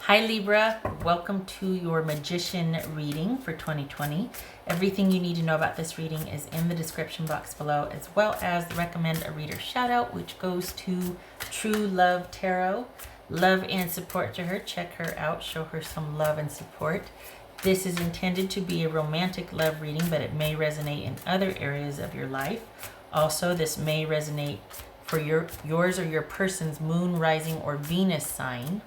Hi Libra, welcome to your Magician reading for 2020. Everything you need to know about this reading is in the description box below, as well as recommend a reader shout out, which goes to True Love Tarot. Love and support to her. Check her out, show her some love and support. This is intended to be a romantic love reading, but it may resonate in other areas of your life. Also, this may resonate for yours or your person's moon, rising, or Venus sign.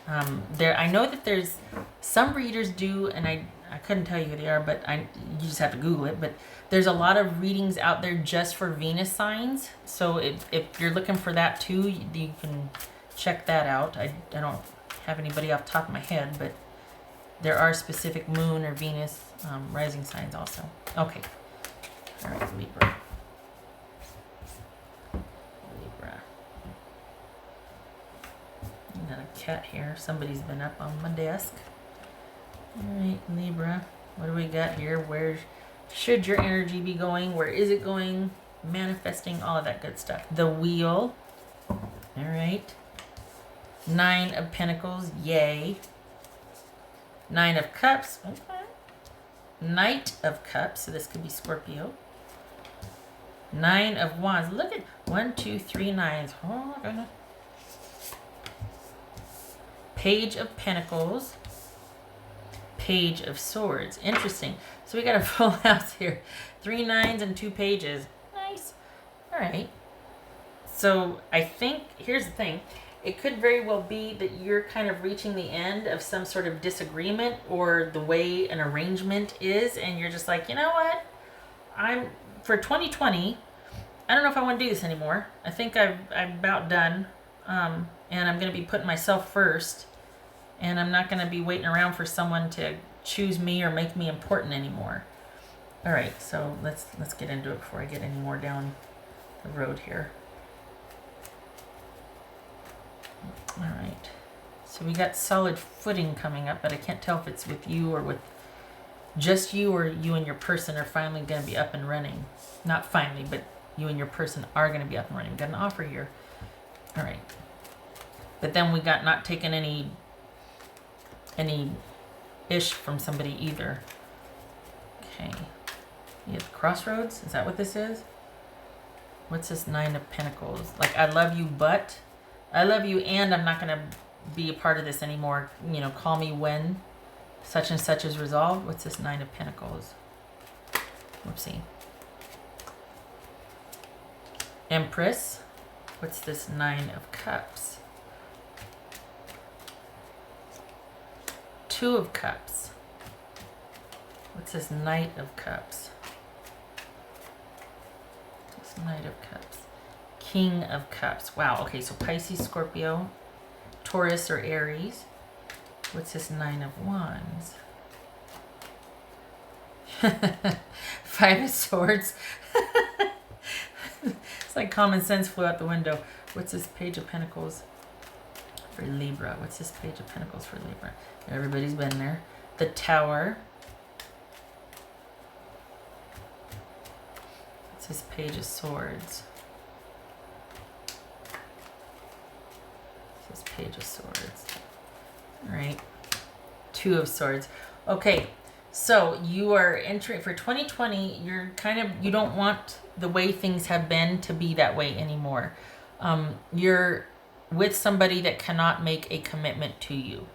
I know that there's some readers do, and I couldn't tell you who they are, but you just have to Google it. But there's a lot of readings out there just for Venus signs. So if you're looking for that too, you can check that out. I don't have anybody off the top of my head, but there are specific moon or Venus rising signs also. Okay. All right, Libra. Got a cat here. Somebody's been up on my desk. Alright, Libra. What do we got here? Where should your energy be going? Where is it going? Manifesting, all of that good stuff. The Wheel. Alright. 9 of Pentacles. Yay. 9 of Cups. Okay. Knight of Cups. So this could be Scorpio. 9 of Wands. Look at 1, 2, 3 nines. Oh my goodness. Page of Pentacles, Page of Swords. Interesting. So we got a full house here. 3 nines and 2 pages. Nice. All right. So I think, here's the thing. It could very well be that you're kind of reaching the end of some sort of disagreement or the way an arrangement is. And you're just like, you know what? For 2020, I don't know if I want to do this anymore. I think I'm about done. And I'm going to be putting myself first. And I'm not going to be waiting around for someone to choose me or make me important anymore. All right, so let's get into it before I get any more down the road here. All right, so we got solid footing coming up, but I can't tell if it's with you or with just you, or you and your person are finally going to be up and running. Not finally, but you and your person are going to be up and running. We got an offer here. All right. But then we got not taking any ish from somebody either. Okay. You have the crossroads? Is that what this is? What's this 9 of Pentacles? Like, I love you, but I love you and I'm not going to be a part of this anymore. You know, call me when such and such is resolved. What's this 9 of Pentacles? Whoopsie. Empress. What's this 9 of Cups? 2 of Cups. What's this Knight of Cups? This Knight of Cups. King of Cups. Wow, okay, so Pisces, Scorpio, Taurus, or Aries. What's this 9 of Wands? 5 of Swords. It's like common sense flew out the window. What's this Page of Pentacles for Libra? What's this Page of Pentacles for Libra? Everybody's been there. The Tower. What's this Page of Swords? What's this Page of Swords? All right. 2 of Swords. Okay. So you are entering for 2020. You don't want the way things have been to be that way anymore. You're with somebody that cannot make a commitment to you,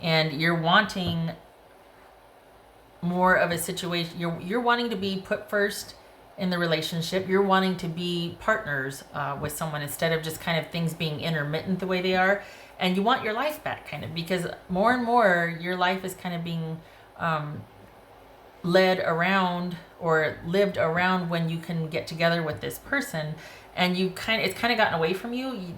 and you're wanting more of a situation. You're wanting to be put first in the relationship. You're wanting to be partners with someone instead of just kind of things being intermittent the way they are. And you want your life back, kind of, because more and more your life is kind of being led around or lived around when you can get together with this person, and it's kind of gotten away from you.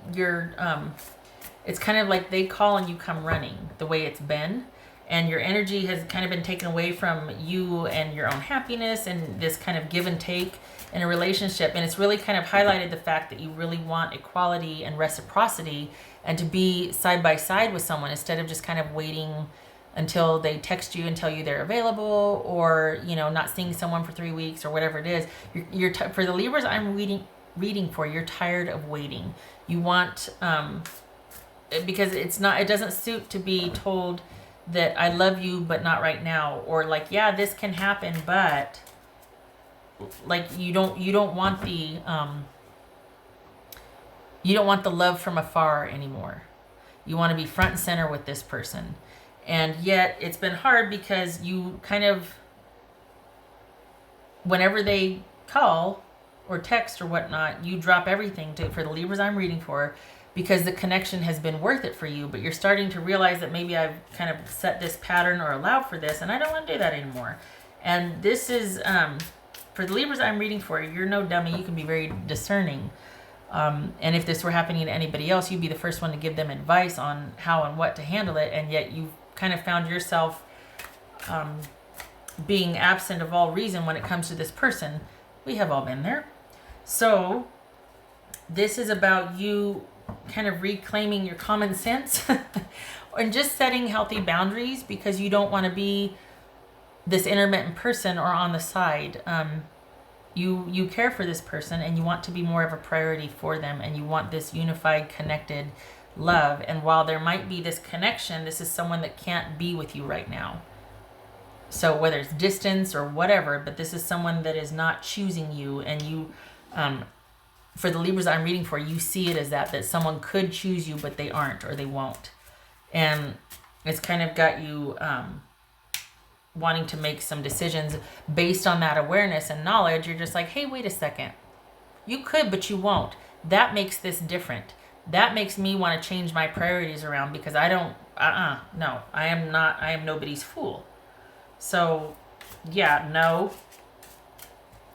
It's kind of like they call and you come running the way it's been, and your energy has kind of been taken away from you and your own happiness and this kind of give and take in a relationship. And it's really kind of highlighted the fact that you really want equality and reciprocity and to be side by side with someone instead of just kind of waiting until they text you and tell you they're available, or, you know, not seeing someone for 3 weeks or whatever it is. For the Libras I'm reading for, you're tired of waiting. You want because it doesn't suit to be told that I love you, but not right now. Or like, yeah, this can happen, but like, you don't want the love from afar anymore. You want to be front and center with this person. And yet it's been hard because you kind of, whenever they call or text or whatnot, you drop everything for the Libras I'm reading for, because the connection has been worth it for you. But you're starting to realize that maybe I've kind of set this pattern or allowed for this, and I don't want to do that anymore. And this is, for the Libras I'm reading for, you're no dummy. You can be very discerning. And if this were happening to anybody else, you'd be the first one to give them advice on how and what to handle it. And yet you've kind of found yourself being absent of all reason when it comes to this person. We have all been there. So this is about you kind of reclaiming your common sense and just setting healthy boundaries, because you don't want to be this intermittent person or on the side. You care for this person, and you want to be more of a priority for them, and you want this unified, connected love. And while there might be this connection, this is someone that can't be with you right now. So whether it's distance or whatever, but this is someone that is not choosing you. And you, for the Libras I'm reading for, you see it as that someone could choose you, but they aren't, or they won't. And it's kind of got you wanting to make some decisions based on that awareness and knowledge. You're just like, hey, wait a second. You could, but you won't. That makes this different. That makes me want to change my priorities around, because I don't, no, I am nobody's fool. So, yeah, no.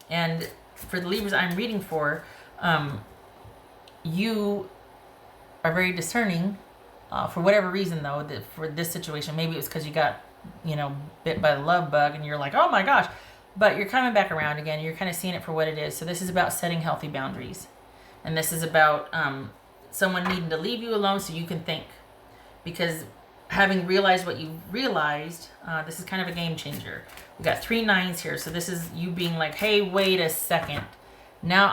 And for the Libras I'm reading for, you are very discerning, for whatever reason, though, that for this situation. Maybe it was because you got, bit by the love bug, and you're like, oh my gosh. But you're coming back around again. You're kind of seeing it for what it is. So this is about setting healthy boundaries. And this is about someone needing to leave you alone so you can think. Because having realized what you realized, this is kind of a game changer. We got 3 9s here. So this is you being like, hey, wait a second. Now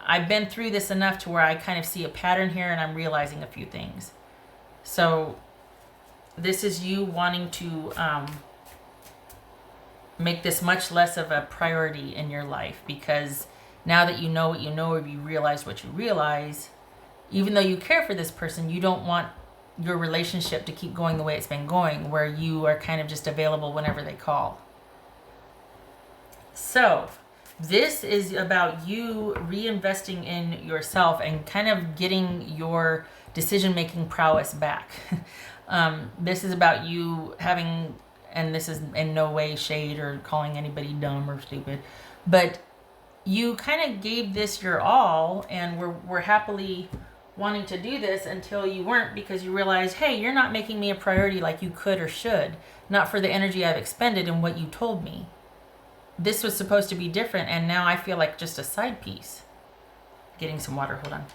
I've been through this enough to where I kind of see a pattern here, and I'm realizing a few things. So this is you wanting to make this much less of a priority in your life, because now that you know what you know, or you realize what you realize, even though you care for this person, you don't want your relationship to keep going the way it's been going, where you are kind of just available whenever they call. So this is about you reinvesting in yourself and kind of getting your decision-making prowess back. This is about you having, and this is in no way shade or calling anybody dumb or stupid, but you kind of gave this your all, and were happily wanting to do this until you weren't, because you realized, hey, you're not making me a priority like you could or should, not for the energy I've expended and what you told me. This was supposed to be different, and now I feel like just a side piece. Getting some water, hold on.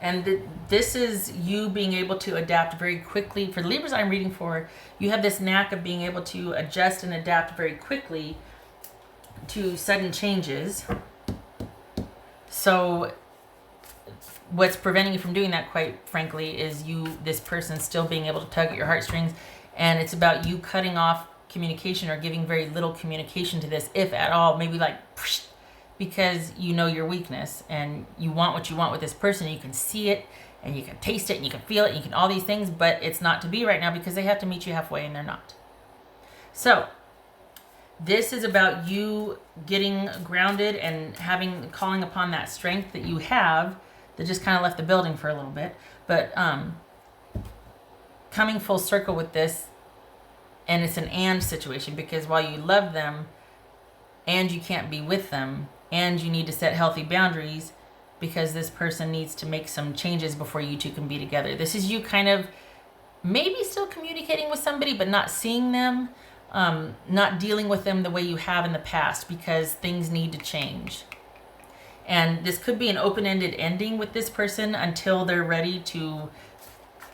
And this is you being able to adapt very quickly. For the Libras I'm reading for, you have this knack of being able to adjust and adapt very quickly to sudden changes. So what's preventing you from doing that, quite frankly, is this person still being able to tug at your heartstrings. And it's about you cutting off communication, or giving very little communication to this, if at all. Maybe like, because you know your weakness, and you want what you want with this person. You can see it, and you can taste it, and you can feel it, and you can all these things, but it's not to be right now, because they have to meet you halfway, and they're not. So this is about you getting grounded and calling upon that strength that you have, that just kind of left the building for a little bit, but coming full circle with this. And it's an and situation, because while you love them, and you can't be with them, and you need to set healthy boundaries, because this person needs to make some changes before you two can be together. This is you kind of maybe still communicating with somebody, but not seeing them, not dealing with them the way you have in the past, because things need to change. And this could be an open-ended ending with this person until they're ready to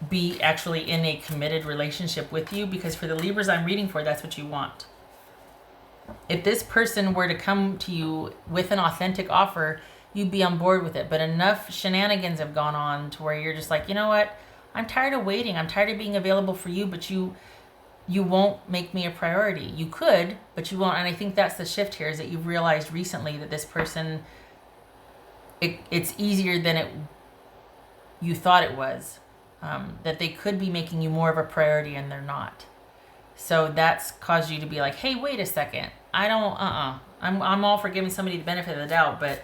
be actually in a committed relationship with you, because for the Libras I'm reading for, that's what you want. If this person were to come to you with an authentic offer you'd be on board with it. But enough shenanigans have gone on to where you're just like, you know what? I'm tired of waiting. I'm tired of being available for you, but you won't make me a priority. You could, but you won't. And I think that's the shift here, is that you've realized recently that this person, it's easier than you thought it was. That they could be making you more of a priority and they're not. So that's caused you to be like, hey, wait a second. I don't, I'm all for giving somebody the benefit of the doubt, but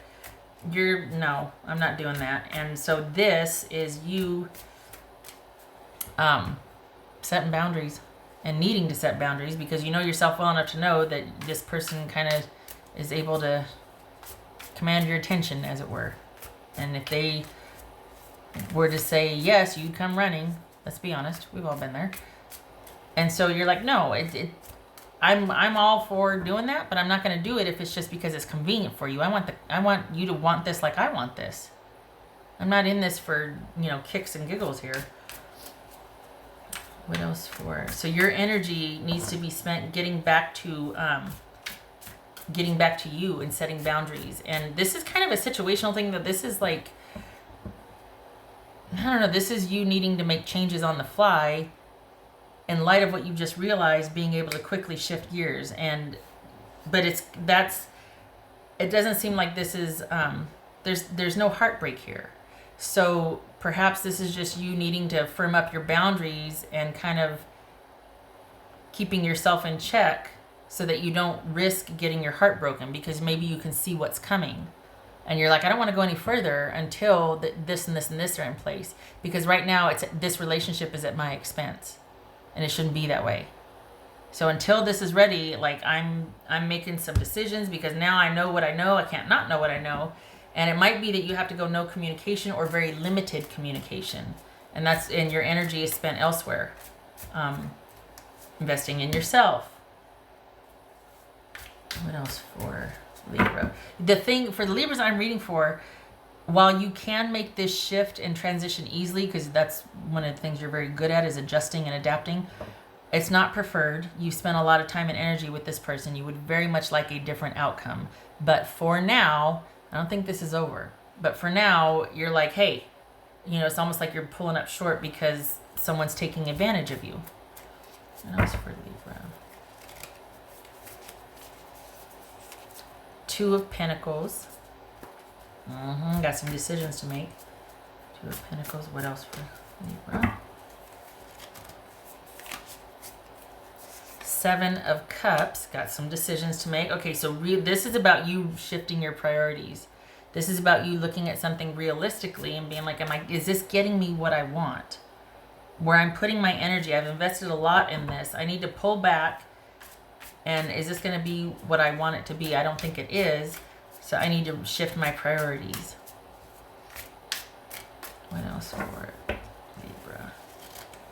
no, I'm not doing that. And so this is you setting boundaries and needing to set boundaries, because you know yourself well enough to know that this person kind of is able to command your attention, as it were. And if they were to say yes, you'd come running. Let's be honest, we've all been there. And so you're like, no, I'm all for doing that, but I'm not going to do it if it's just because it's convenient for you. I want you to want this like I want this. I'm not in this for, kicks and giggles here. What else for? So your energy needs to be spent getting back to you and setting boundaries. And this is kind of a situational thing, that this is like, I don't know, this is you needing to make changes on the fly in light of what you just realized, being able to quickly shift gears. But it doesn't seem like this is, there's no heartbreak here. So perhaps this is just you needing to firm up your boundaries and kind of keeping yourself in check so that you don't risk getting your heart broken, because maybe you can see what's coming. And you're like, I don't want to go any further until this and this and this are in place. Because right now, this relationship is at my expense. And it shouldn't be that way. So until this is ready, like I'm making some decisions, because now I know what I know. I can't not know what I know. And it might be that you have to go no communication or very limited communication. And your energy is spent elsewhere. Investing in yourself. What else for Libra? The thing for the Libras I'm reading for, while you can make this shift and transition easily, because that's one of the things you're very good at, is adjusting and adapting, it's not preferred. You spend a lot of time and energy with this person. You would very much like a different outcome. But for now, I don't think this is over. But for now, you're like, hey, it's almost like you're pulling up short because someone's taking advantage of you. What else for Libra? Two of Pentacles. Got some decisions to make. Two of Pentacles. What else for Libra? Seven of Cups. Got some decisions to make. Okay, so this is about you shifting your priorities. This is about you looking at something realistically and being like, is this getting me what I want? Where I'm putting my energy, I've invested a lot in this. I need to pull back. And is this going to be what I want it to be? I don't think it is. So I need to shift my priorities. What else for Libra?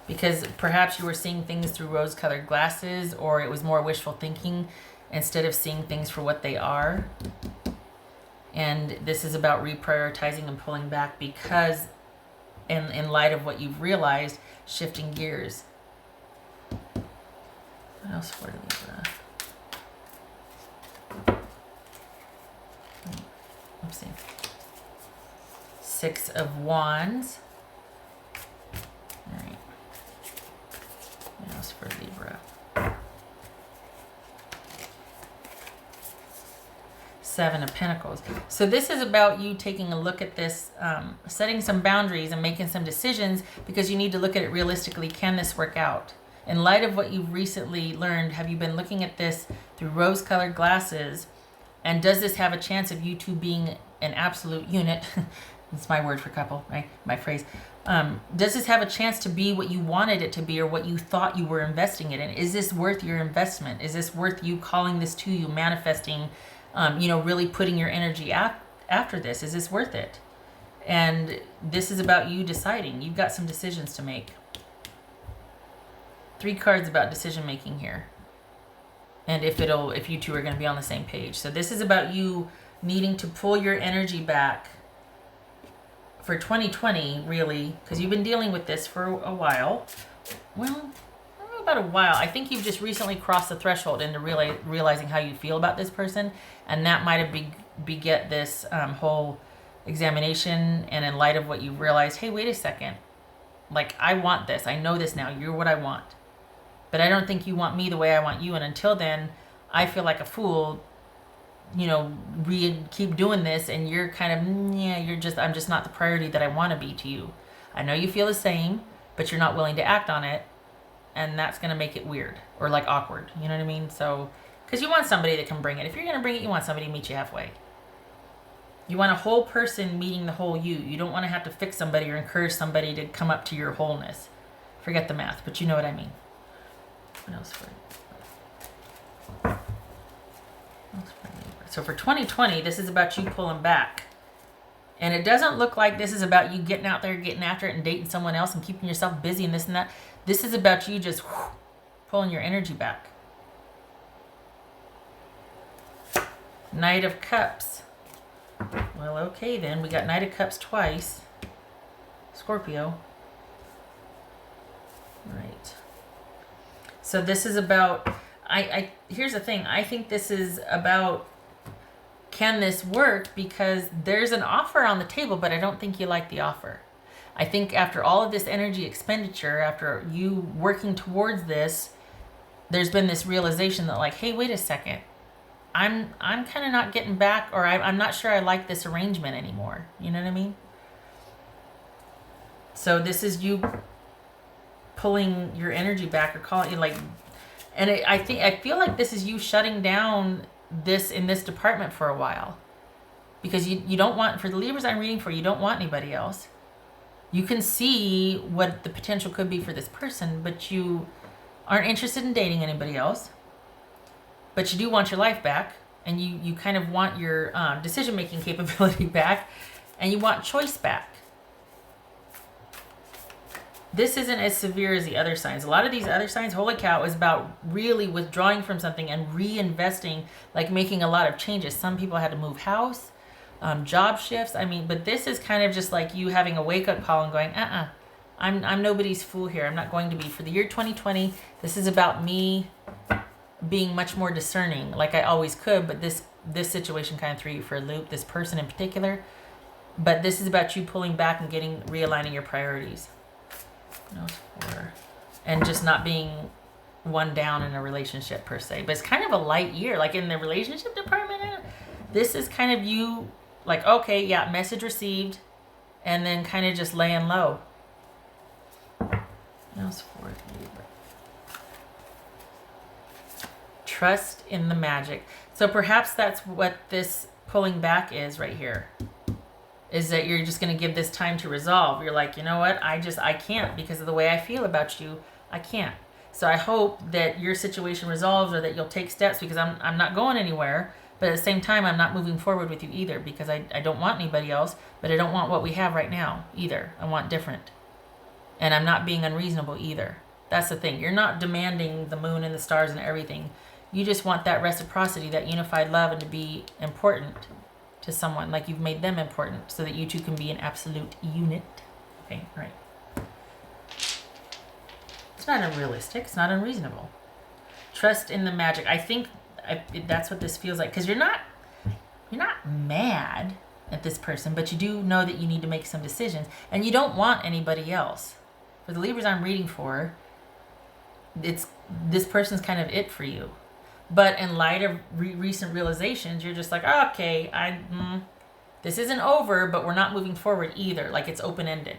Because perhaps you were seeing things through rose-colored glasses, or it was more wishful thinking instead of seeing things for what they are. And this is about reprioritizing and pulling back, because in light of what you've realized, shifting gears. What else for Libra? Let's see. Six of Wands. All right. What else for Libra? Seven of Pentacles. So this is about you taking a look at this, setting some boundaries and making some decisions, because you need to look at it realistically. Can this work out? In light of what you've recently learned, have you been looking at this through rose-colored glasses? And does this have a chance of you two being an absolute unit? That's my word for couple, right? My phrase. Does this have a chance to be what you wanted it to be, or what you thought you were investing it in? Is this worth your investment? Is this worth you calling this to you, manifesting, really putting your energy after this? Is this worth it? And this is about you deciding. You've got some decisions to make. 3 cards about decision making here. And if you two are going to be on the same page. So this is about you needing to pull your energy back for 2020, really, because you've been dealing with this for a while. Well, I don't know about a while. I think you've just recently crossed the threshold into realizing how you feel about this person, and that might have beget this whole examination and in light of what you realize, hey, wait a second. Like, I want this. I know this now. You're what I want. But I don't think you want me the way I want you. And until then, I feel like a fool, you know, keep doing this. And you're kind of, I'm just not the priority that I want to be to you. I know you feel the same, but you're not willing to act on it. And that's going to make it weird or like awkward. You know what I mean? So, because you want somebody that can bring it. If you're going to bring it, you want somebody to meet you halfway. You want a whole person meeting the whole you. You don't want to have to fix somebody or encourage somebody to come up to your wholeness. Forget the math, but you know what I mean. What else for you? So for 2020, this is about you pulling back. And it doesn't look like this is about you getting out there, getting after it and dating someone else and keeping yourself busy and this and that. This is about you just pulling your energy back. Knight of Cups. Well, okay then. We got Knight of Cups twice. Scorpio. Right. So this is about, here's the thing. I think this is about, can this work? Because there's an offer on the table, but I don't think you like the offer. I think after all of this energy expenditure, after you working towards this, there's been this realization that like, hey, wait a second. I'm kind of not getting back, or I'm not sure I like this arrangement anymore. You know what I mean? So this is you pulling your energy back or calling it like, and I feel like this is you shutting down this in this department for a while, because you don't want, for the Libras I'm reading for, you don't want anybody else. You can see what the potential could be for this person, but you aren't interested in dating anybody else. But you do want your life back, and you kind of want your decision-making capability back, and you want choice back. This isn't as severe as the other signs. A lot of these other signs, holy cow, is about really withdrawing from something and reinvesting, like making a lot of changes. Some people had to move house, job shifts. I mean, but this is kind of just like you having a wake-up call and going, I'm nobody's fool here. I'm not going to be. For the year 2020, this is about me being much more discerning, like I always could, but this situation kind of threw you for a loop, this person in particular. But this is about you pulling back and realigning your priorities. And just not being one down in a relationship per se. But it's kind of a light year, like in the relationship department. This is kind of you, like, okay, yeah, message received, and then kind of just laying low. Trust in the magic. So perhaps that's what this pulling back is right here. Is that you're just going to give this time to resolve. You're like, you know what? I can't, because of the way I feel about you. I can't. So I hope that your situation resolves, or that you'll take steps, because I'm not going anywhere. But at the same time, I'm not moving forward with you either, because I don't want anybody else, but I don't want what we have right now either. I want different. And I'm not being unreasonable either. That's the thing. You're not demanding the moon and the stars and everything. You just want that reciprocity, that unified love, and to be important to someone, like you've made them important, so that you two can be an absolute unit. Okay, right. It's not unrealistic. It's not unreasonable. Trust in the magic. I think that's what this feels like, because you're not mad at this person, but you do know that you need to make some decisions, and you don't want anybody else. For the Libras I'm reading for, this person's kind of it for you. But in light of recent realizations, you're just like, oh, okay, this isn't over, but we're not moving forward either. Like, it's open-ended.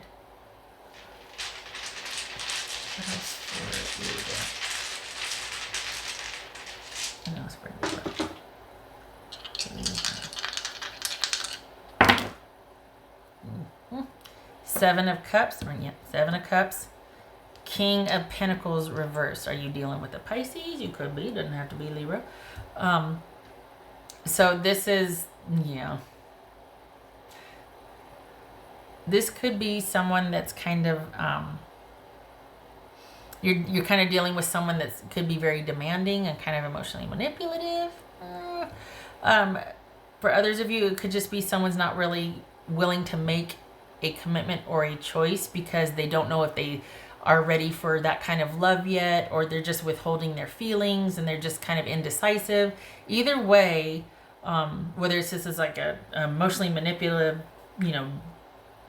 Seven of Cups. Seven of Cups. King of Pentacles reversed. Are you dealing with a Pisces? You could be. Doesn't have to be Libra. So this is, this could be someone that's kind of, you're kind of dealing with someone that could be very demanding and kind of emotionally manipulative. For others of you, it could just be someone's not really willing to make a commitment or a choice, because they don't know if they are ready for that kind of love yet, or they're just withholding their feelings and they're just kind of indecisive. Either way, whether it's just as like a emotionally manipulative you know,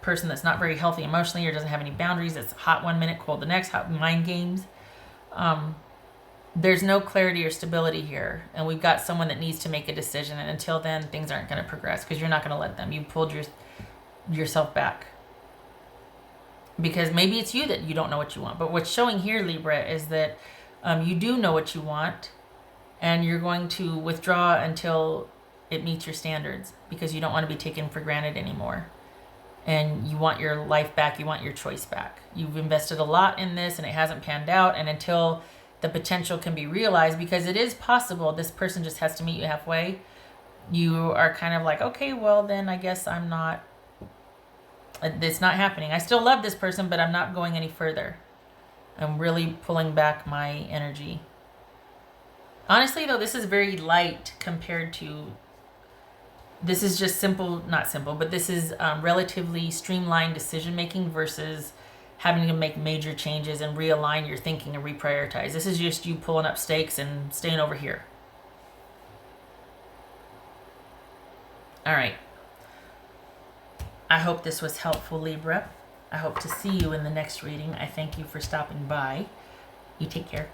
person that's not very healthy emotionally or doesn't have any boundaries. It's hot one minute, cold the next, hot mind games. There's no clarity or stability here. And we've got someone that needs to make a decision. And until then, things aren't going to progress because you're not going to let them. You pulled yourself back. Because maybe it's you that you don't know what you want. But what's showing here, Libra, is that you do know what you want. And you're going to withdraw until it meets your standards. Because you don't want to be taken for granted anymore. And you want your life back. You want your choice back. You've invested a lot in this and it hasn't panned out. And until the potential can be realized, because it is possible this person just has to meet you halfway, you are kind of like, okay, well then I guess I'm not, it's not happening. I still love this person, but I'm not going any further. I'm really pulling back my energy. Honestly though, this is very light compared to, this is just simple, not simple, but this is relatively streamlined decision making versus having to make major changes and realign your thinking and reprioritize. This is just you pulling up stakes and staying over here. All right. I hope this was helpful, Libra. I hope to see you in the next reading. I thank you for stopping by. You take care.